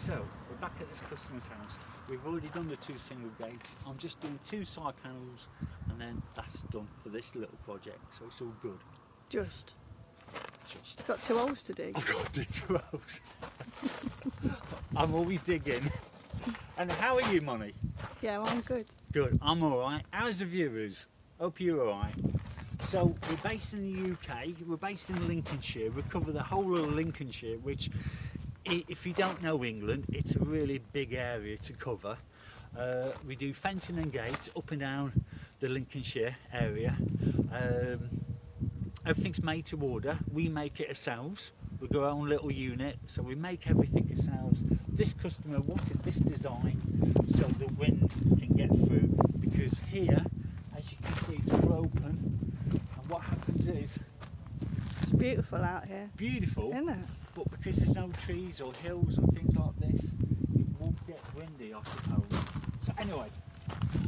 So we're back at this customer's house. We've already done the 2 single gates. I'm just doing 2 side panels and then that's done for this little project, so it's all good. Just. Got 2 holes to dig. I've got to dig 2 holes. I'm always digging. And how are you, Moni? Yeah, well, I'm good. Good, I'm alright. How's the viewers? Hope you're alright. So we're based in the UK, we're based in Lincolnshire. We cover the whole of Lincolnshire, which, if you don't know England, it's a really big area to cover. We do fencing and gates up and down the Lincolnshire area. Everything's made to order. We make it ourselves. We've got our own little unit, so we make everything ourselves. This customer wanted this design so the wind can get through, because here, as you can see, it's all open, and what happens is... It's beautiful out here. Beautiful, isn't it? But because there's no trees or hills and things like this, it won't get windy, I suppose. So anyway,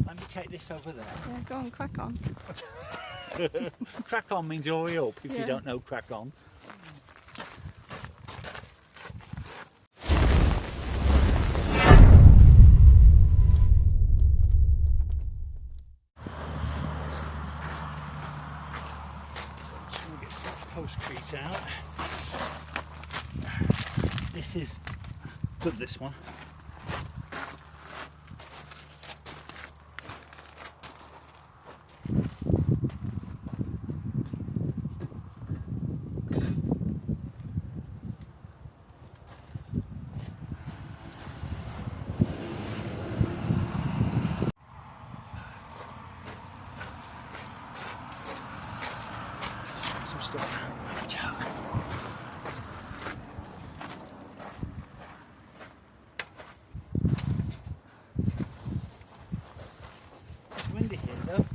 let me take this over there. Yeah, go on, crack on. Crack on means hurry up if you don't know crack on. Get some post trees out. This is good, this one. Some stuff. Watch out. It's windy here though.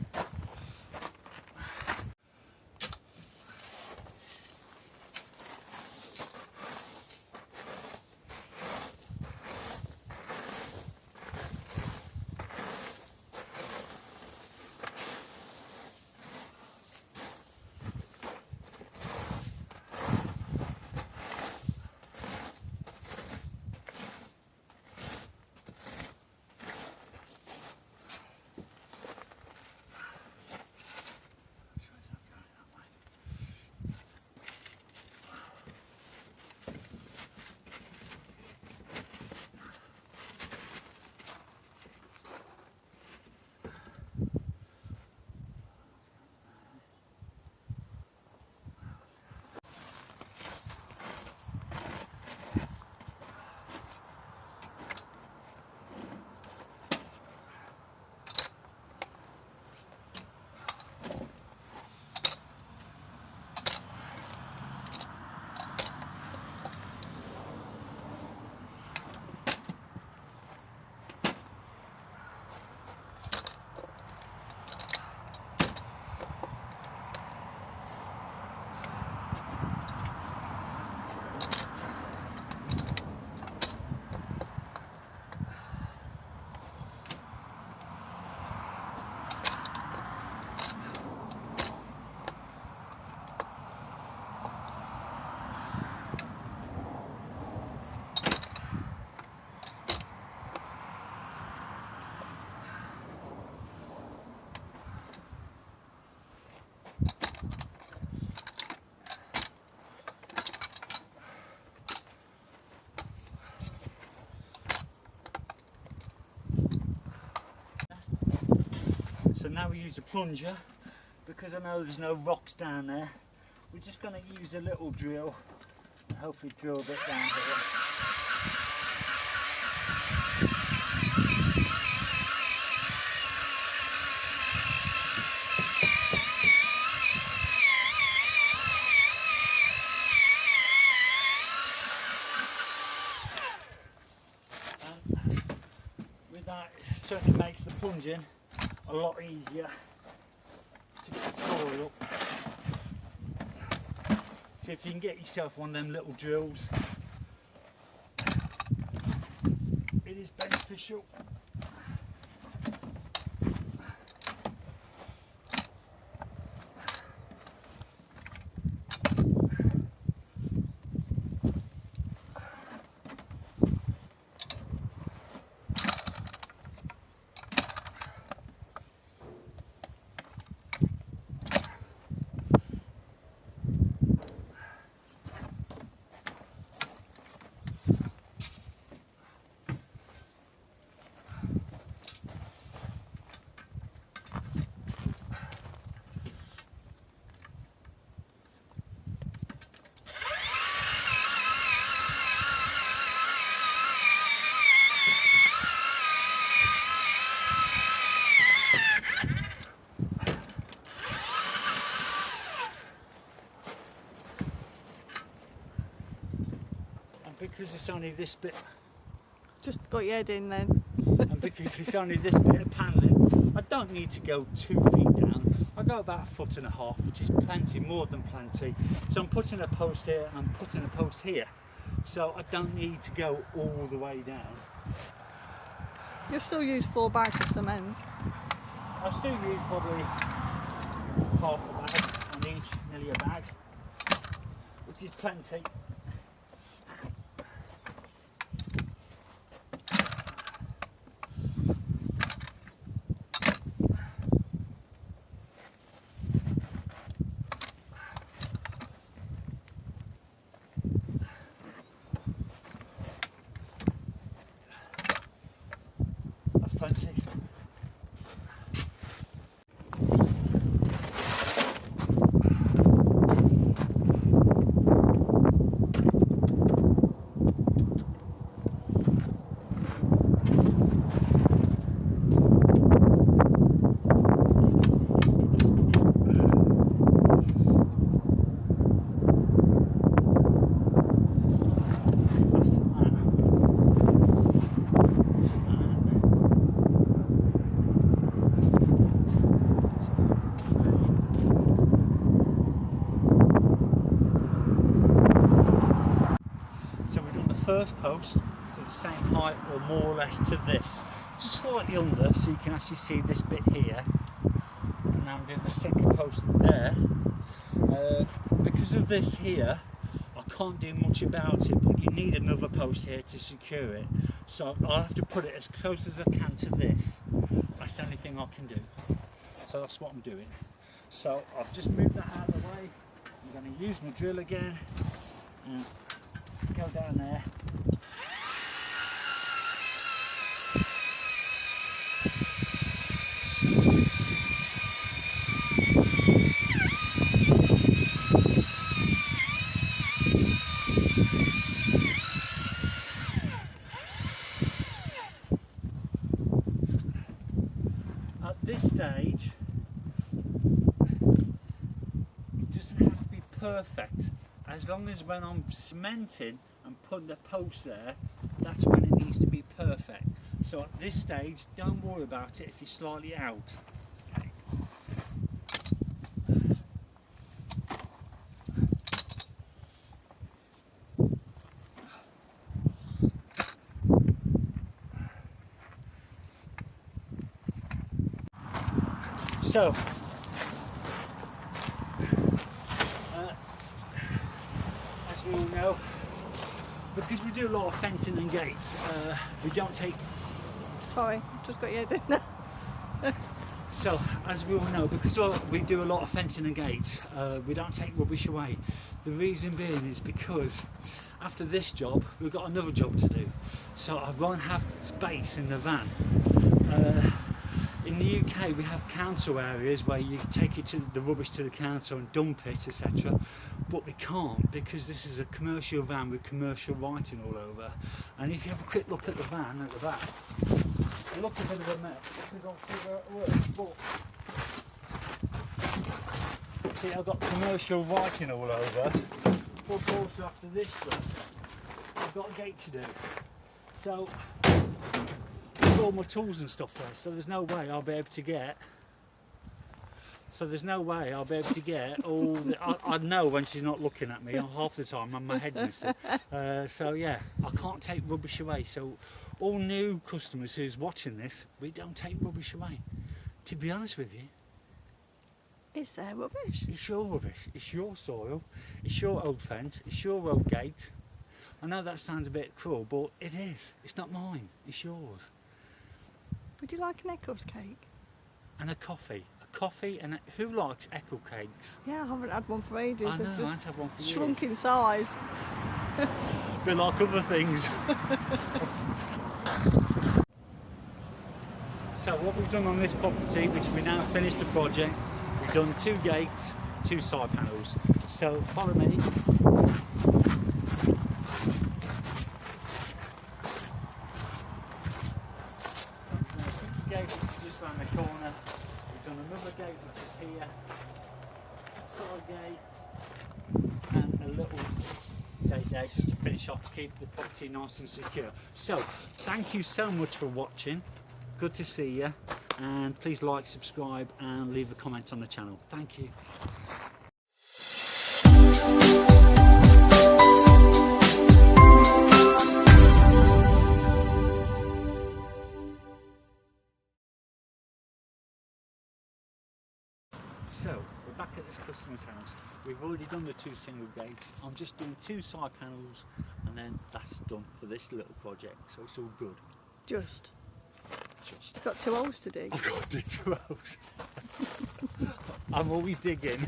So now we use a plunger, because I know there's no rocks down there. We're just going to use a little drill and hopefully drill a bit down here. With that, it certainly makes the plunging a lot easier to get soil up. So if you can get yourself one of them little drills, it is beneficial. only this bit, Just got your head in then. and because it's only this bit of panelling, I don't need to go 2 feet down. I go about 1.5 foot, which is plenty, more than plenty. So I'm putting a post here and I'm putting a post here. So I don't need to go all the way down. You'll still use 4 bags of cement. I'll still use probably half a bag on each, nearly a bag, which is plenty. That's plenty. First post to the same height or more or less to this, just slightly under, so you can actually see this bit here. And now I'm doing the second post there. Because of this here, I can't do much about it, but you need another post here to secure it, so I'll have to put it as close as I can to this. That's the only thing I can do, so that's what I'm doing. So I've just moved that out of the way. I'm going to use my drill again and go down there. At this stage, it doesn't have to be perfect. As long as when I'm cementing and putting the post there, that's when it needs to be perfect. So at this stage, don't worry about it if you're slightly out. Okay. So, as we all know, because we do a lot of fencing and gates, we don't take. Sorry, just got your head in. So, as we all know, because we do a lot of fencing and gates, we don't take rubbish away. The reason being is because after this job, we've got another job to do. So I won't have space in the van. In the UK, we have council areas where you take it to the rubbish to the council and dump it, etc. But we can't, because this is a commercial van with commercial writing all over. And if you have a quick look at the van at the back, it looks a bit of a mess. We don't see where it works, but see, I've got commercial writing all over. But also after this job, I've got a gate to do. So I've got all my tools and stuff there, so there's no way I'll be able to get. So there's no way I'll be able to get all. I know when she's not looking at me half the time, and my head's missing. So yeah, I can't take rubbish away. So all new customers who's watching this, we don't take rubbish away. To be honest with you, Is there rubbish? it's your rubbish. It's your soil. It's your old fence. It's your old gate. I know that sounds a bit cruel, but it is. It's not mine. It's yours. Would you like an Eccles cake? And a coffee. A coffee and who likes Eccles cakes? Yeah, I haven't had one for ages. I know, They've I just haven't had one for years. shrunk in size. Bit like other things. So what we've done on this property, which we now finished the project, we've done 2 gates, 2 side panels. So follow me. Gate which is just round the corner. We've done another gate which is here, side gate, and a little gate there just to finish off to keep the property nice and secure. So thank you so much for watching. Good to see you, and please like, subscribe and leave a comment on the channel. Thank you. So we're back at this customer's house. We've already done the 2 single gates. I'm just doing 2 side panels and then that's done for this little project, so it's all good. Just. Got 2 holes to dig. I've got to dig 2 holes. I'm always digging.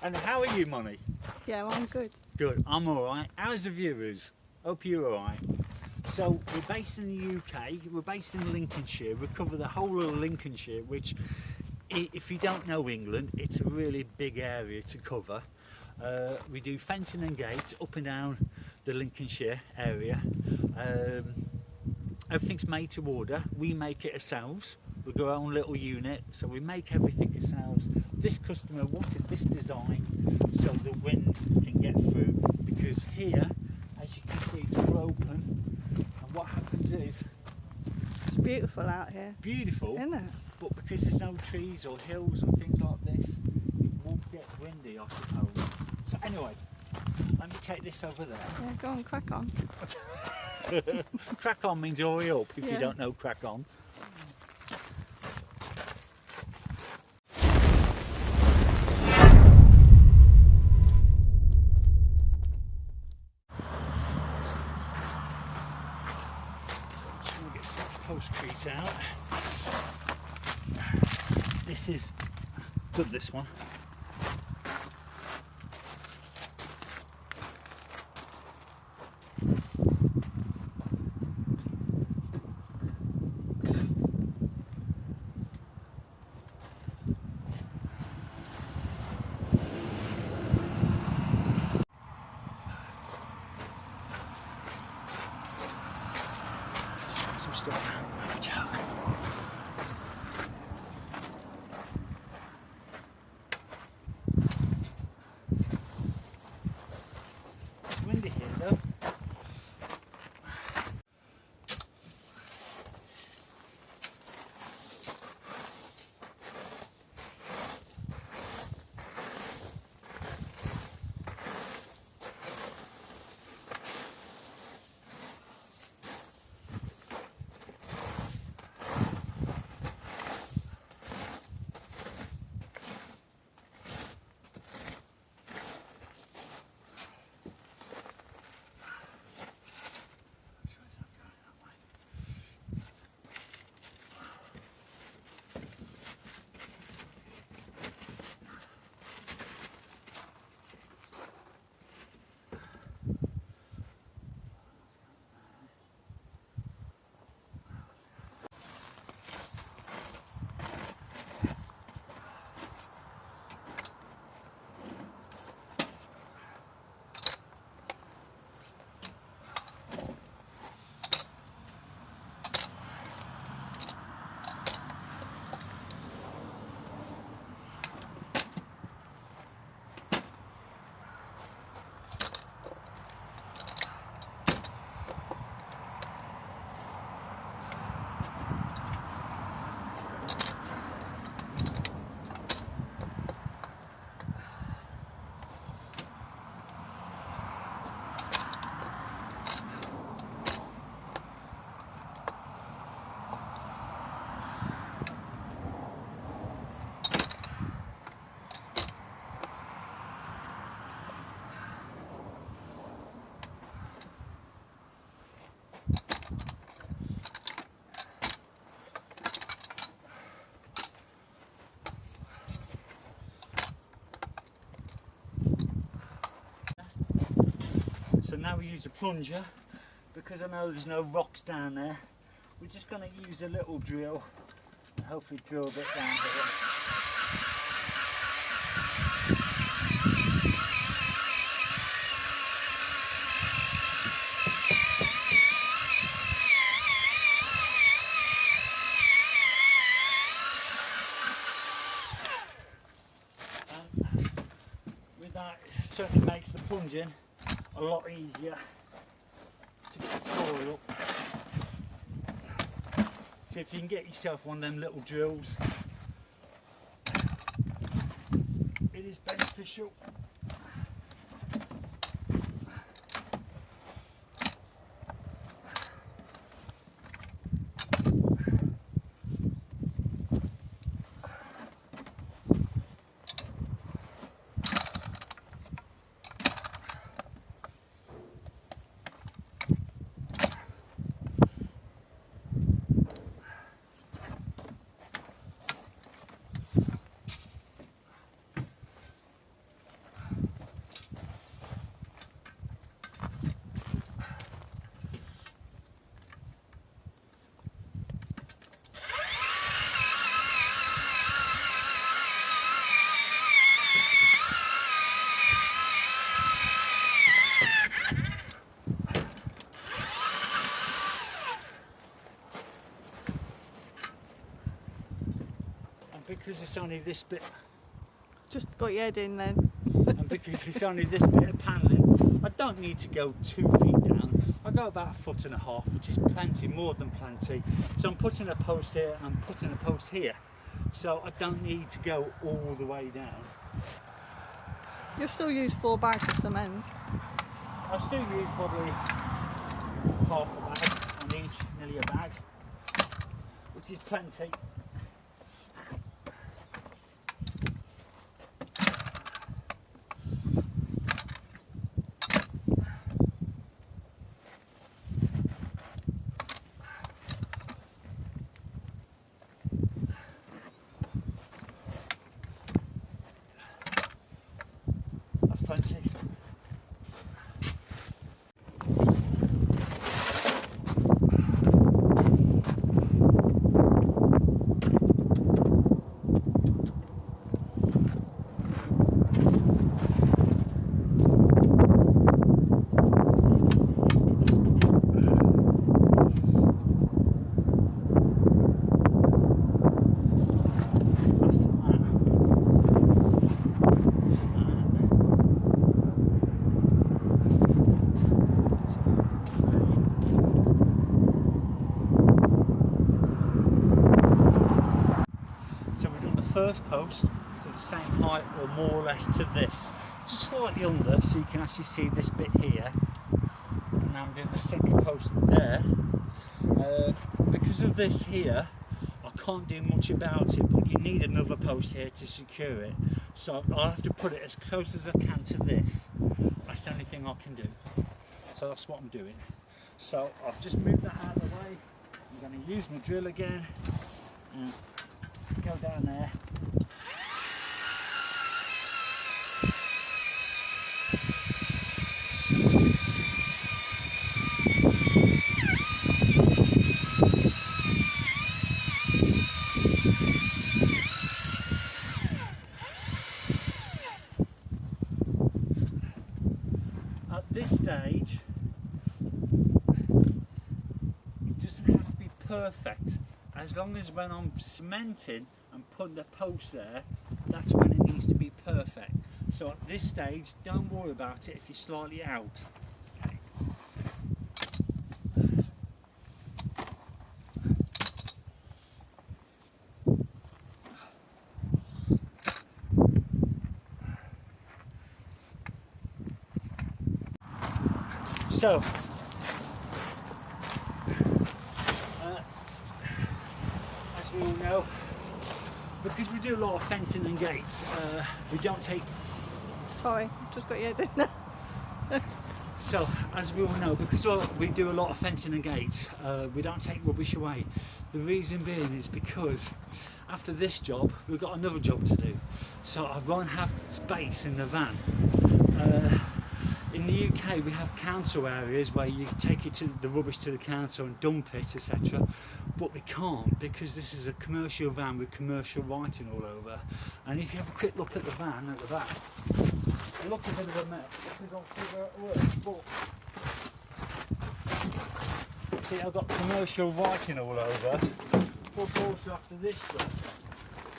And how are you, Moni? Yeah, well, I'm good. Good, I'm alright. How's the viewers? Hope you're alright. So we're based in the UK, we're based in Lincolnshire. We cover the whole of Lincolnshire, which, if you don't know England, it's a really big area to cover. We do fencing and gates up and down the Lincolnshire area. Everything's made to order. We make it ourselves. We've got our own little unit, so we make everything ourselves. This customer wanted this design so the wind can get through, because here, as you can see, it's all open, and what happens is, It's beautiful out here. beautiful, Isn't it? but because there's no trees or hills and things like this, it won't get windy, I suppose. So anyway, let me take this over there. Yeah, go on, crack on. Crack on means hurry up if you Yeah. don't know crack on. Just going to get some post trees out. This is good, this one. Some stuff. Watch out. It's windy here though. So now we use a plunger, because I know there's no rocks down there. We're just going to use a little drill and hopefully drill a bit down here. With that, it certainly makes the plunging a lot easier to get soil up. So if you can get yourself one of them little drills, it is beneficial. Because it's only this bit, Just got your head in then. and because it's only this bit of panelling, I don't need to go 2 feet down. I go about 1.5 foot, which is plenty, more than plenty. So I'm putting a post here and I'm putting a post here. So I don't need to go all the way down. You'll still use 4 bags of cement. I'll still use probably half a bag on each, nearly a bag, which is plenty. That's plenty. First post to the same height or more or less to this, just slightly under, so you can actually see this bit here. And now I'm doing the second post there. Because of this here, I can't do much about it, but you need another post here to secure it, so I'll have to put it as close as I can to this. That's the only thing I can do, so that's what I'm doing. So I've just moved that out of the way. I'm going to use my drill again and go down there. At this stage, it doesn't have to be perfect. As long as when I'm cementing and putting the post there, that's when it needs to be perfect. So at this stage, don't worry about it if you're slightly out. Okay. So, as we all know, because we do a lot of fencing and gates, we don't take. Sorry, just got your head in. So, as we all know, because we do a lot of fencing and gates, we don't take rubbish away. The reason being is because after this job, we've got another job to do. So I won't have space in the van. In the UK, we have council areas where you take it to the rubbish to the council and dump it, etc. But we can't, because this is a commercial van with commercial writing all over. And if you have a quick look at the van at the back, it looks a bit of a mess. We don't see where it works, but see, I've got commercial writing all over. But also after this job,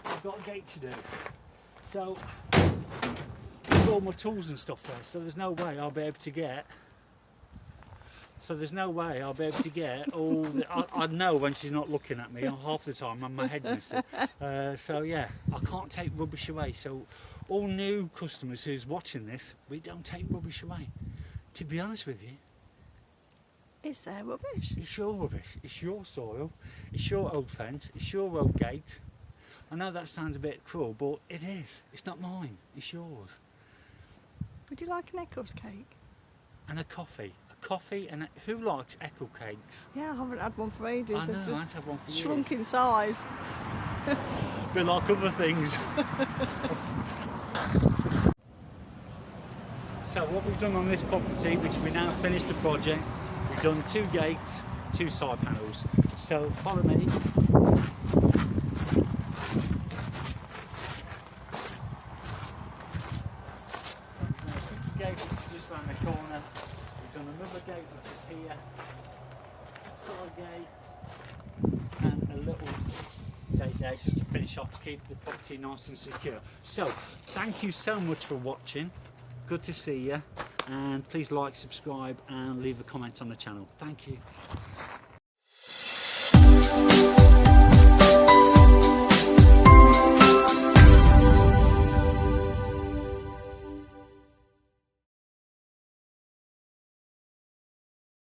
I've got a gate to do. So I've all my tools and stuff there, so there's no way I'll be able to get. So there's no way I'll be able to get all. I know when she's not looking at me half the time, and my head's missing. So yeah, I can't take rubbish away. So all new customers who's watching this, we don't take rubbish away. To be honest with you, Is there rubbish? it's your rubbish. It's your soil. It's your old fence. It's your old gate. I know that sounds a bit cruel, but it is. It's not mine. It's yours. Would you like an Eccles cake? And a coffee. Coffee and who likes Echo cakes? Yeah, I haven't had one for ages. I know, They've I just haven't had one for shrunk years. in size. Bit like other things. So what we've done on this property, which we now finished the project, we've done 2 gates, 2 side panels. So follow me. Gate which is just round the corner. We've done another gate which is here, side gate, and a little gate there just to finish off to keep the property nice and secure. So thank you so much for watching. Good to see you, and please like, subscribe and leave a comment on the channel. Thank you.